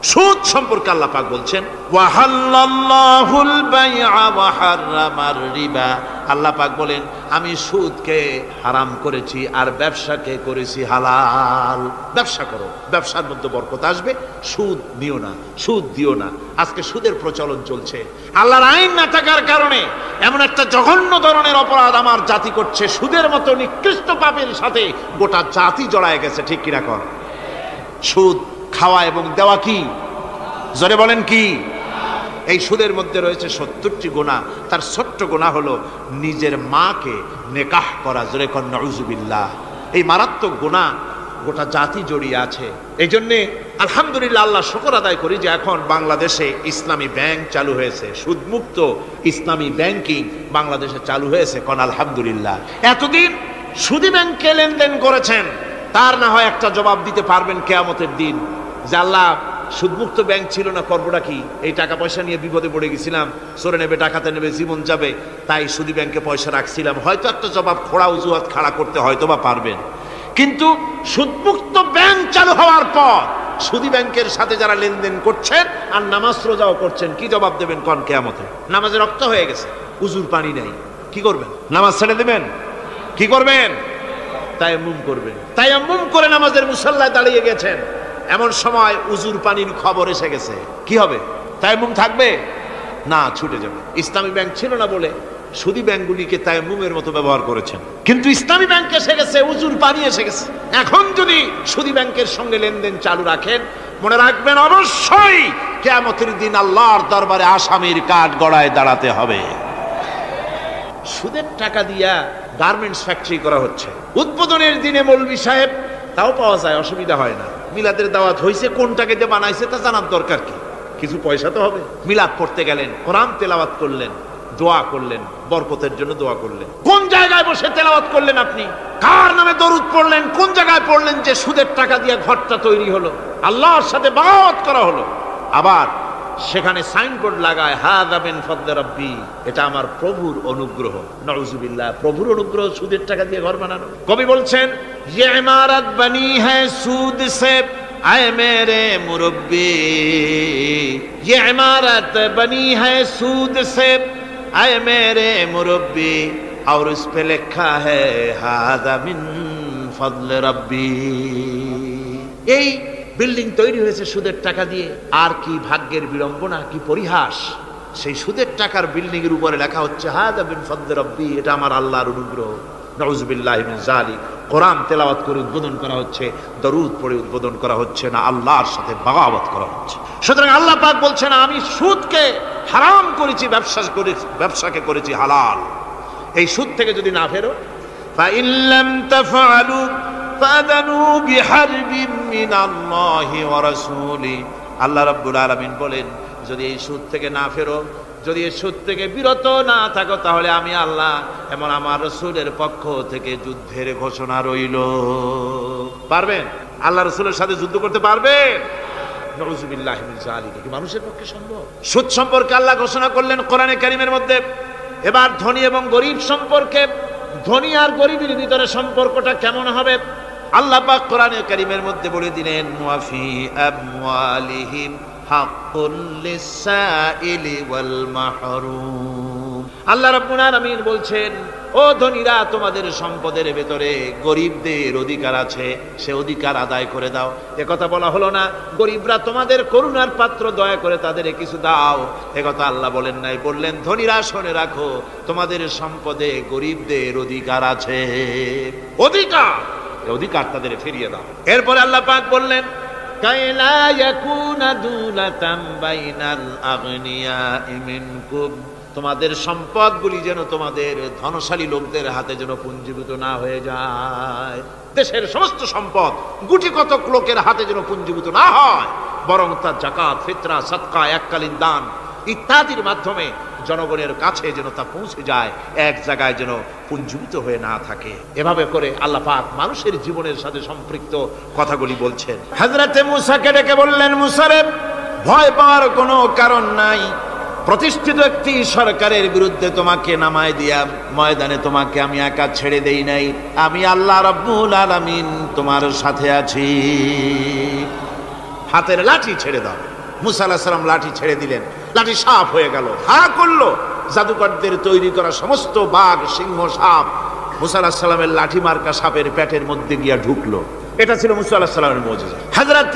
সুদ সম্পর্কে আল্লাহ পাক বলছেন ওয়াহাল্লাল্লাহুল বাইআ ওয়া হারামার রিবা। আল্লাহ পাক বলেন আমি সুদকে হারাম করেছি আর ব্যবসাকে করেছি হালাল। ব্যবসা করো, ব্যবসার মধ্যে বরকত আসবে। সুদ নিও না, সুদ দিও না। আজকে সুদের প্রচলন চলছে। আল্লাহর আইন না থাকার কারণে এমন একটা জঘন্য ধরনের অপরাধ আমার জাতি করছে, সুদের মতো নিকৃষ্ট পাপের সাথে গোটা জাতি জড়ায় গেছে। ঠিক কিনা কর? সুদ খাওয়া এবং দেওয়া কি? জোরে বলেন কি? এই সুদের মধ্যে রয়েছে 70টি গুনাহ। তার ছোট্ট গুনাহ হলো নিজের মাকে নেকাহ করা। জোরে কর নাউযুবিল্লাহ। এই মারাত্মক গুনাহ গোটা জাতি জড়িয়ে আছে। এই জন্যে আলহামদুলিল্লাহ আল্লাহ শুকর আদায় করি যে এখন বাংলাদেশে ইসলামী ব্যাংক চালু হয়েছে, সুদমুক্ত ইসলামী ব্যাংকিং বাংলাদেশে চালু হয়েছে। কোন আলহামদুলিল্লাহ। এতদিন সুদী ব্যাংকে লেনদেন করেছেন, তার না হয় একটা জবাব দিতে পারবেন কিয়ামতের দিন যে আল্লাহ সুদমুক্ত ব্যাংক ছিল না, করবোটা কি? এই টাকা পয়সা নিয়ে বিপদে পড়ে গেছিলাম, চোরে নেবে, ডাকাতে নেবে, জীবন যাবে, তাই সুদী ব্যাংকে পয়সা রাখছিলাম। হয়তো একটা জবাব খোড়া অজুহাত খাড়া করতে হয়তো বা পারবেন। কিন্তু সুদমুক্ত ব্যাংক চালু হওয়ার পর সুদী ব্যাংকের সাথে যারা লেনদেন করছেন আর নামাজ রোজাও করছেন, কি জবাব দেবেন কোন কিয়ামতে? নামাজে রক্ত হয়ে গেছে, উজুর পানি নেই, কি করবেন? নামাজ ছেড়ে দেবেন? কি করবেন? তায়াম্মুম করবেন। তায়াম্মুম করে নামাজের মুসাল্লায় দাঁড়িয়ে গেছেন, এমন সময় উজুর পানির খবর এসে গেছে, কি হবে? তায়াম্মুম থাকবে না, ছুটে যাবে। ইসলামী ব্যাংক ছিল না বলে সুদী ব্যাংকগুলিকে তায়াম্মুমের মতো ব্যবহার করেছেন, কিন্তু ইসলামী ব্যাংক এসে গেছে, উজুর পানি এসে গেছে। এখন যদি সুদী ব্যাংকের সঙ্গে লেনদেন চালু রাখেন, মনে রাখবেন অবশ্যই কিয়ামতের দিন আল্লাহর দরবারে আসামির কাঠ গড়ায় দাঁড়াতে হবে। সুদের টাকা দিয়া গার্মেন্টস ফ্যাক্টরি করা হচ্ছে। উদ্বোধনের দিনে মৌলভী সাহেব তাও পাওয়া যায়, অসুবিধা হয় না। মিলাদের দাওয়াত হয়েছে, কোনটাকে যে বানাইছে তা জানার দরকার কি? কিছু পয়সা তো হবে। মিলাদ পড়তে গেলেন, কোরআন তেলাওয়াত করলেন, দোয়া করলেন, বরকতের জন্য দোয়া করলেন। কোন জায়গায় বসে তেলাওয়াত করলেন আপনি? কার নামে দরুদ পড়লেন? কোন জায়গায় পড়লেন যে সুদের টাকা দিয়ে ঘরটা তৈরি হলো, আল্লাহর সাথে বাগাওয়াত করা হলো? আবার সেখানে সাইনবোর্ড লাগায় হাযা মিন ফাদলি রাব্বি, এটা আমার প্রভুর অনুগ্রহ। নাউযুবিল্লাহ। প্রভুর অনুগ্রহ সুদের টাকা দিয়ে ঘর বানানো? কবি বলছেন ये इमारत बनी है सूद से आए मेरे मुरब्बी, ये इमारत बनी है सूद से आए मेरे मुरब्बी, और उस पे लिखा है हाज़ा मिन फज़ल रब्बी। এই বিল্ডিং তৈরি হয়েছে সুদের টাকা দিয়ে। আর কি ভাগ্যের বিড়ম্বনা, কি পরিহাস! সেই সুদের টাকার বিল্ডিং এর উপরে লেখা হচ্ছে হাযা মিন ফাদলি রাব্বি, এটা আমার আল্লাহর অনুগ্রহ। নাউযুবিল্লাহি মিন যালিক। কোরআন তেলাওয়াত করে উদ্বোধন করা হচ্ছে, দরুদ পড়ে উদ্বোধন করা হচ্ছে না, আল্লাহর সাথে বাগাওয়াত করা হচ্ছে। সুতরাং আল্লাহ পাক বলছেন আমি সুদকে হারাম করেছি, ব্যবসাকে করেছি হালাল। এই সুদ থেকে যদি না ফেরো, ফাইন লাম তাফআলু ফাদানু বিহারবিন মিনাল্লাহি ওয়া রাসূলি। আল্লাহ রাব্বুল আলামিন বলেন যদি এই সুদ থেকে না ফেরো, যদি এই সুদ থেকে বিরত না থাকো, তাহলে আমি আল্লাহ এবং আমার রাসূলের পক্ষ থেকে যুদ্ধের ঘোষণা রইল। পারবেন? আল্লাহ রাসূলের সাথে যুদ্ধ করতে পারবেন? নাউযুবিল্লাহি মিন যালিক। কি মানুষের পক্ষে সম্ভব? সুদ সম্পর্কে আল্লাহ ঘোষণা করলেন কোরআনে কারীমের মধ্যে। এবার ধনী এবং গরিব সম্পর্কে, ধনী আর গরিবের ভিতরে সম্পর্কটা কেমন হবে আল্লাহ পাক কোরআনে কারীমের মধ্যে বলে দিলেন ওয়া ফি আমওয়ালিহিম হাক্কুল লিসাইলি ওয়াল মাহরুম। আল্লাহ রাব্বুল আলামিন বলছেন ও ধনীরা, তোমাদের সম্পদের ভেতরে গরিবদের অধিকার আছে, সে অধিকার আদায় করে দাও। একথা বলা হলো না গরিবরা তোমাদের করুণার পাত্র, দয়া করে তাদের কিছু দাও, একথা আল্লাহ বলেন নাই। বললেন ধনীরা শুনে রাখো, তোমাদের সম্পদে গরিবদের অধিকার আছে, অধিকার তাদের ফিরিয়ে দাও। এরপরে আল্লাহ পাক বললেন কাইলা ইয়াকুনা দুলাতাম বাইনাল আগনিয়াই মিনকুম, তোমাদের সম্পদগুলি যেন তোমাদের ধনশালী লোকদের হাতে যেন পুঞ্জীভূত না হয়ে যায়। দেশের সমস্ত সম্পদ গুটি কতক লোকের হাতে যেন পুঞ্জীভূত না হয়, বরং তার যাকাত, ফিতরা, সাদকা, এককালীন দান ইত্যাদির মাধ্যমে জনগণের কাছে যেন তা পৌঁছে যায়, এক জায়গায় যেন পুঞ্জীভূত হয়ে না থাকে। এভাবে করে আল্লাহ পাক মানুষের জীবনের সাথে সম্পৃক্ত কথাগুলি বলছেন। হযরতে মূসাকে ডেকে বললেন মূসা রে, ভয় পাওয়ার কোনো কারণ নাই। প্রতিষ্ঠিত একটি সরকারের বিরুদ্ধে তোমাকে নামায় দিয়া ময়দানে তোমাকে আমি একা ছেড়ে দেই নাই। আমি আল্লাহ রাব্বুল আলামিন তোমার সাথে আছি। হাতের লাঠি ছেড়ে দাও। মুসা আলাইহিস সালাম লাঠি ছেড়ে দিলেন, লাঠি সাপ হয়ে গেল, হা করলো। জাদুকরদের তৈরি করা সমস্ত বাঘ, সিংহ, সাপ মুসা আলাইহিস সালামের লাঠি মার্কা সাপের পেটের মধ্যে গিয়া ঢুকলো। এটা ছিল মুসা আলাইহিস সালামের মুজিজা। হযরত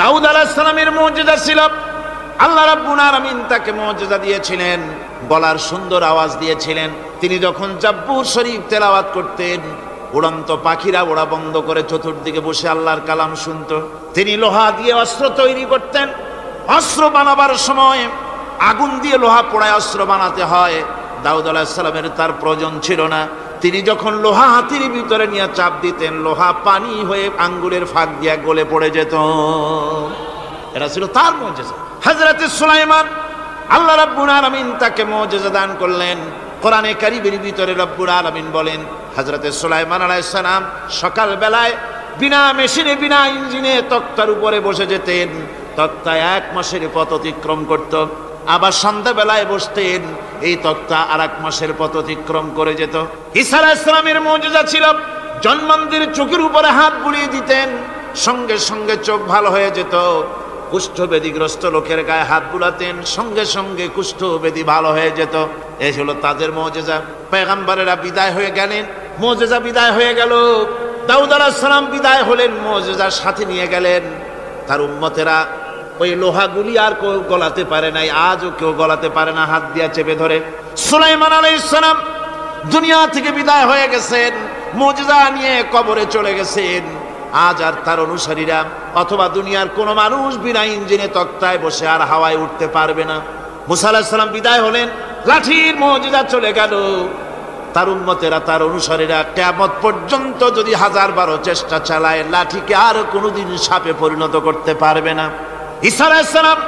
দাউদ আলাইহিস সালামের মুজিজা ছিল, আল্লাহ রাব্বুল আলামিন তাকে মুজিজা দিয়েছিলেন, গলার সুন্দর আওয়াজ দিয়েছিলেন। তিনি যখন জাব্বুর শরীফ তেলাওয়াত করতেন, উড়ন্ত পাখিরা ওড়া বন্ধ করে চতুর্দিকে বসে আল্লাহর কালাম শুনত। তিনি লোহা দিয়ে অস্ত্র তৈরি করতেন। অস্ত্র বানাবার সময় আগুন দিয়ে লোহা পোড়ায় অস্ত্র বানাতে হয়। দাউদ আলাইহিস সালামের তার প্রয়োজন ছিল না। তিনি যখন লোহা হাতির ভিতরে নিয়ে চাপ দিতেন, লোহা পানি হয়ে আঙ্গুলের ফাঁক দিয়ে গলে পড়ে যেত। এটা ছিল তার মুজিজা। হযরত সুলাইমান, আল্লাহ রাব্বুল আলামিন তাকে মুজিজা দান করলেন। কোরআনে কারীমের ভিতরে রব্বুল আলামিন বলেন, হযরত সুলাইমান আলাইহিস সালাম সকাল বেলায় বিনা মেশিনে, বিনা ইঞ্জিনে তক্তার উপরে বসে যেতেন। তক্তা 1 মাসের পথ অতিক্রম করত। আবার সন্ধ্যা বেলায় বসতেন, এই তক্তা আর 1 মাসের পথ অতিক্রম করে যেত। ঈসা আলাইহিস সালামের মুজিজা ছিল, জন্মান্ধের চোখের উপরে হাত বুলিয়ে দিতেন, সঙ্গে সঙ্গে চোখ ভালো হয়ে যেত। কুষ্ঠব্যাধিগ্রস্ত লোকের গায়ে হাত বুলাতেন, সঙ্গে সঙ্গে কুষ্ঠব্যাধি ভালো হয়ে যেত। এই হলো তাদের মুজিজা। পয়গম্বরেরা বিদায় হয়ে গেলেন, মুজিজা বিদায় হয়ে গেল। দাউদ আলাইহিস সালাম বিদায় হলেন, মুজিজার সাথে নিয়ে গেলেন। তার উম্মতেরা ওই লোহাগুলি আর কেউ গলাতে পারে নাই, আজও কেউ গলাতে পারে না, হাত দিয়া চেপে ধরে। সুলাইমান আলাইহিস সালাম দুনিয়া থেকে বিদায় হয়ে গেছেন, মুজিজা নিয়ে কবরে চলে গেছেন। আজ আর তার অনুসারীরা অথবা দুনিয়ার কোন মানুষ বিনা ইঞ্জিনে তক্তায় বসে আর হাওয়ায় উঠতে পারবে না। মুসা আলাইহিস সালাম বিদায় হলেন, লাঠির মুজিজা চলে গেল। তার উম্মতেরা, তার অনুসারীরা কিয়ামত পর্যন্ত যদি 1000 চেষ্টা চালায়, লাঠিকে আর কোনোদিন সাপে পরিণত করতে পারবে না। ঈসা আলাইহিস সালাম,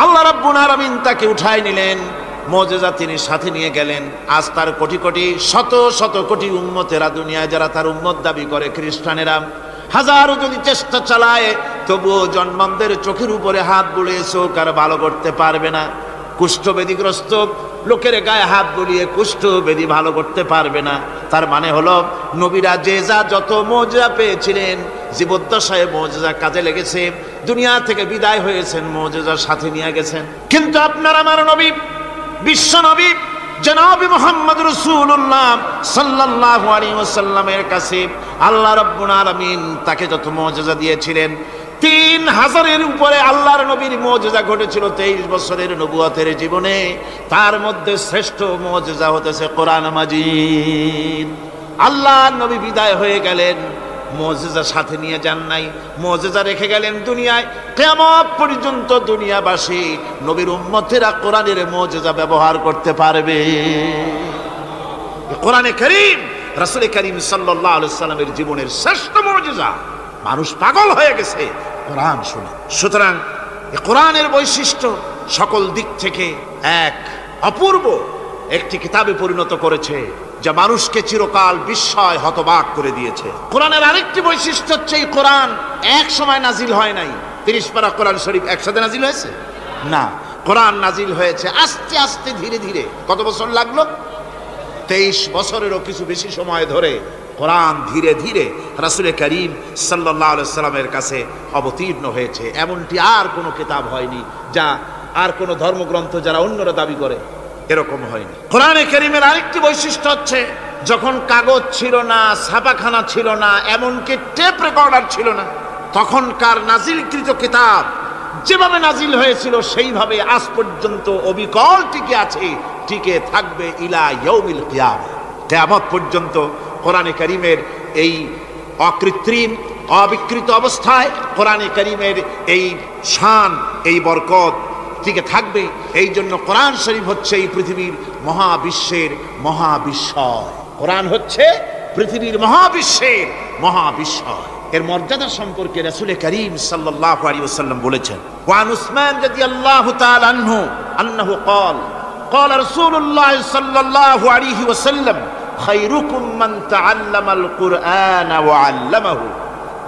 আল্লাহ রাব্বুল আলামিন তাকে উঠায় নিলেন, মুজিজা তিনি সাথে নিয়ে গেলেন। আজ তার কোটি কোটি, শত শত কোটি উম্মতেরা দুনিয়ায় যারা তার উম্মত দাবি করে, খ্রিস্টানেরা হাজারো যদি চেষ্টা চালায়, তবুও জন্মান্ধের চোখের উপরে হাত বুলিয়ে চোখ আর ভালো করতে পারবে না। কুষ্ঠব্যাধিগ্রস্ত লোকের গায়ে হাত বুলিয়ে কুষ্ঠব্যাধি ভালো করতে পারবে না। তার মানে হলো, নবীরা যে যা যত মুজিজা পেয়েছিলেন, জীবদ্দশায় মুজিজা কাজে লেগেছে। দুনিয়া থেকে বিদায় হয়েছেন, মুজিজার সাথে নিয়ে গেছেন। কিন্তু আপনার আমার নবী, বিশ্ব নবী জনাব মুহাম্মদ রাসূলুল্লাহ সাল্লাল্লাহু আলাইহি ওয়াসাল্লামের কাছে আল্লাহ রাব্বুল আলামিন তাকে যত মুজিজা দিয়েছিলেন, 3000-এর উপরে আল্লাহর নবীর মুজিজা ঘটেছিল 23 বছরের নবুয়তের জীবনে। তার মধ্যে শ্রেষ্ঠ মুজিজা হতেছে কোরআন মাজিদ। আল্লাহর নবী বিদায় হয়ে গেলেন, মুজিজা সাথে নিয়ে যান নাই, মুজিজা রেখে গেলেন দুনিয়ায়। কিয়ামত পর্যন্ত দুনিয়াবাসী, নবীর উম্মতেরা কোরআনের মুজিজা ব্যবহার করতে পারবে। কোরআনে কারীম রাসূল কারীম সাল্লাল্লাহু আলাইহি ওয়াসাল্লামের জীবনের শ্রেষ্ঠ মুজিজা। মানুষ পাগল হয়ে গেছে কোরআন শুনে। সুতরাং এই কোরআনের বৈশিষ্ট্য সকল দিক থেকে এক অপূর্ব একটি কিতাবে পরিণত করেছে, যা মানুষকে চিরকাল বিস্ময় হতবাক করে দিয়েছে। কোরআনের আরেকটি বৈশিষ্ট্য হচ্ছে, এই কোরআন এক সময় নাজিল হয় নাই। 30 পারা কোরআন শরীফ একসাথে নাজিল হয়েছে না, কোরআন নাজিল হয়েছে আস্তে আস্তে, ধীরে ধীরে। কত বছর লাগলো? 23 বছরেরও কিছু বেশি সময় ধরে কোরআন ধীরে ধীরে রাসূল কারীম সাল্লাল্লাহু আলাইহি ওয়াসাল্লামের কাছে অবতীর্ণ হয়েছে। এমনটি আর কোনো কিতাব হয়নি, যা আর কোনো ধর্মগ্রন্থ যারা অন্যরা দাবি করে, এরকম হয়নি। কোরআনে কারীমের আরেকটি বৈশিষ্ট্য হচ্ছে, যখন কাগজ ছিল না, ছাপাখানা ছিল না, এমনকি টেপ রেকর্ডার ছিল না, তখনকার নাজিলকৃত কিতাব যেভাবে নাজিল হয়েছিল সেইভাবে আজ পর্যন্ত অবিকল টিকে আছে, টিকে থাকবে ইলা ইয়াউমিল কিয়ামah। কিয়ামত পর্যন্ত কোরআনে কারীমের এই অকৃত্রিম, অবিকৃত অবস্থায় কোরআনে কারীমের এই শান, এই বরকত টিকে থাকবে। এই জন্য কোরআন শরীফ হচ্ছে এই পৃথিবীর মহাবিশ্বের মহাবিস্ময়। কোরআন হচ্ছে পৃথিবীর মহাবিশ্বের মহাবিস্ময়। এর মর্যাদা সম্পর্কে রাসূল কারীম সাল্লাল্লাহু আলাইহি ওয়াসাল্লাম বলেছেন, ওয়ান উসমান রাদিয়াল্লাহু তাআলা আনহু আন্নাহু قال قال رسول الله صلى الله عليه وسلم خيركم من تعلم القرآن وعلمه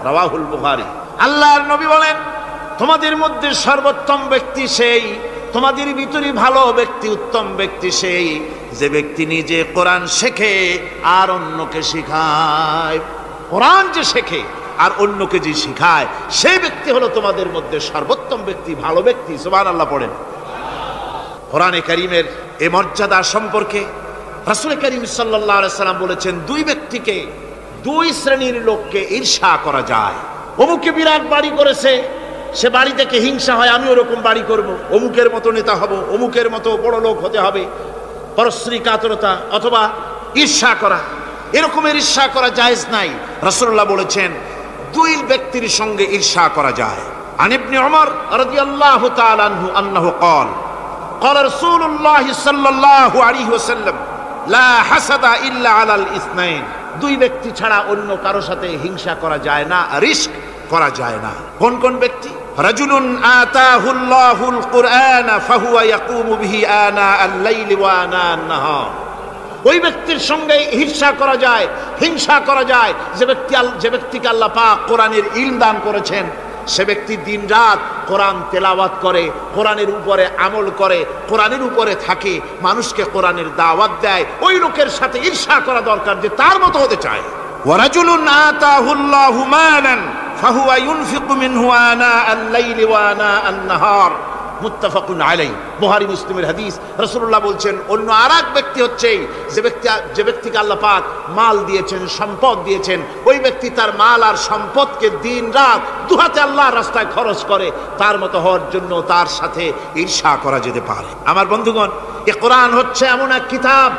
رواه البخاري। আল্লাহর নবী বলেন, তোমাদের মধ্যে সর্বোত্তম ব্যক্তি সেই, তোমাদের ভিতরে ভালো ব্যক্তি, উত্তম ব্যক্তি সেই, যে ব্যক্তি নিজে কোরআন শেখে আর অন্যকে শেখায়। কোরআন যে শেখে আর অন্যকে যে শিখায় সেই ব্যক্তি হলো তোমাদের মধ্যে সর্বোত্তম ব্যক্তি, ভালো ব্যক্তি। সুবহানাল্লাহ পড়েন। কোরআনে কারীমের এই মর্যাদা সম্পর্কে রাসূল করিম সাল্লাল্লাহু আলাইহি সাল্লাম বলেছেন, দুই ব্যক্তিকে, দুই শ্রেণীর লোককে ঈর্ষা করা যায়। অমুকে বিরাট বাড়ি করেছে, সে বাড়ি থেকে হিংসা হয়, আমি ওরকম বাড়ি করব, অমুকের মতো নেতা হব, অমুকের মতো বড় লোক হতে হবে। পরশ্রী কাতরতা অথবা ঈর্ষা করা, এরকমের ঈর্ষা করা জায়েজ নাই। রাসূলুল্লাহ বলেছেন দুই ব্যক্তির সঙ্গে ঈর্ষা করা যায়। আন ইবনে ওমর রাদিয়াল্লাহু তাআলা আনহু আন্নাহু قال قال رسول الله صلى الله عليه وسلم لا حسد الا على الاثنين। দুই ব্যক্তি ছাড়া অন্য কারো সাথে হিংসা করা যায় না, রিস্ক করা যায় না। কোন কোন ব্যক্তি? রাজুলুন আতাহুল্লাহুল কুরআন ফাহুয়া ইয়াকুমু বিহি আনা আল-লাইলি ওয়া আনা আন-নাহার। ওই ব্যক্তির সঙ্গে ঈর্ষা করা যায়, হিংসা করা যায় যে ব্যক্তিকে আল্লাহ পাক কোরআনের ইলম দান করেছেন, সে ব্যক্তি দিন রাত কোরআন তেলাওয়াত করে, কোরআনের উপরে আমল করে, কোরআনের উপরে থাকে, মানুষকে কোরআনের দাওয়াত দেয়। ওই লোকের সাথে ঈর্ষা করা দরকার যে তার মতো হতে চায়। ওয়ারাজুলুন আতাহুল্লাহু মালান ফাহুয়া ইউনফিকু মিনহু আনা আল-লাইলি ওয়া আনা আন-নাহার। মুত্তাফাকুন আলাইহি, বুখারী মুসলিমের হাদিস। রাসূলুল্লাহ বলছেন অন্য আরেক ব্যক্তি হচ্ছে যে ব্যক্তিকে আল্লাহ পাক মাল দিয়েছেন, সম্পদ দিয়েছেন, ওই ব্যক্তি তার মাল আর সম্পদকে দিন রাত দুহাতে আল্লাহর রাস্তায় খরচ করে। তার মতো হওয়ার জন্য তার সাথে ঈর্ষা করা যেতে পারে। আমার বন্ধুগণ, এই কোরআন হচ্ছে এমন এক কিতাব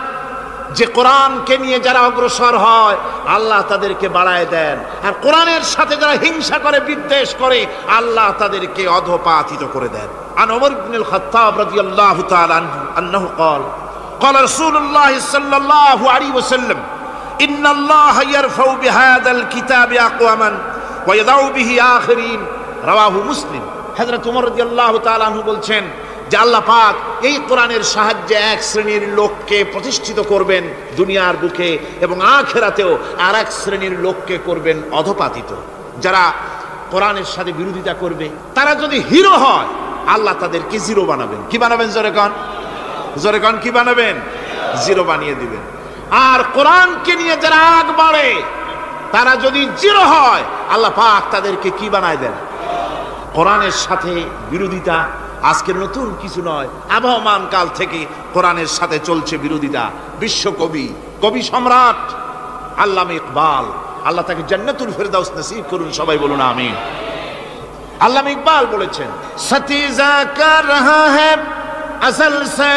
যে কোরআনকে নিয়ে যারা অগ্রসর হয় আল্লাহ তাদেরকে বাড়ায় দেন, আর কোরআনের সাথে যারা হিংসা করে, বিদ্বেষ করে, আল্লাহ তাদেরকে অধঃপাতিত করে দেন। عن عمر بن الخطاب رضي الله تعالى عنه أنه قال قال رسول الله صلى الله عليه وسلم إن الله يرفع بهذا الكتاب أقواما ويضع به آخرين رواه مسلم। হযরত ওমর রাদিয়াল্লাহু তাআলা আনহু বলছেন যে আল্লাহ পাক এই কোরআনের সাহায্যে এক শ্রেণীর লোককে প্রতিষ্ঠিত করবেন দুনিয়ার বুকে, এবং আখিরাতেও আরেক শ্রেণীর লোককে করবেন অধঃপাতিত। যারা কোরআনের সাথে বিরোধিতা করবে, তারা যদি হিরো হয় আল্লাহ তাদেরকে জিরো বানাবেন। কি বানাবেন? জোরে কন, জোরে কন, কি বানাবেন? জিরো বানিয়ে দিবেন। আর কোরআনকে নিয়ে যারা আগ বাড়ে, তারা যদি জিরো হয় আল্লাহ পাক তাদেরকে কি বানায় দেন? কোরআনের সাথে বিরোধিতা আজকের নতুন কিছু নয়, আবহমান কাল থেকে কোরআনের সাথে চলছে বিরোধিতা। বিশ্বকবি, কবি সম্রাট আল্লামা ইকবাল, আল্লাহ তাকে জান্নাতুল ফেরদাউস নসিব করুন, সবাই বলুন আমিন। আল্লামা ইকবাল বলেছেন, সতীজা কর রহা হ্যায় আসল সে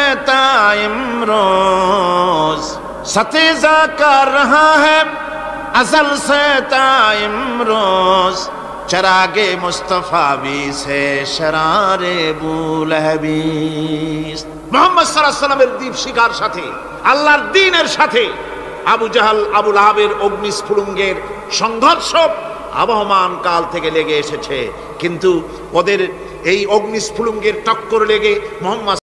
তাইমরোজ, সতীজা কর রহা হ্যায় আসল সে তাইমরোজ, চরাগে মুস্তফা বি সে শরারে বুলহবিস। মুহাম্মদ সাল্লাল্লাহু আলাইহি ওয়াসাল্লামের দ্বীপ শিকার সাথে, আল্লাহর দ্বীনের সাথে আবু জাহাল, আবু লাহাবের অগ্নিস্ফুলিঙ্গের সংঘর্ষ আবহমান কাল থেকে লেগে এসেছে, কিন্তু ওদের এই অগ্নিস্ফুলিঙ্গের টক্কর লেগে মুহাম্মদ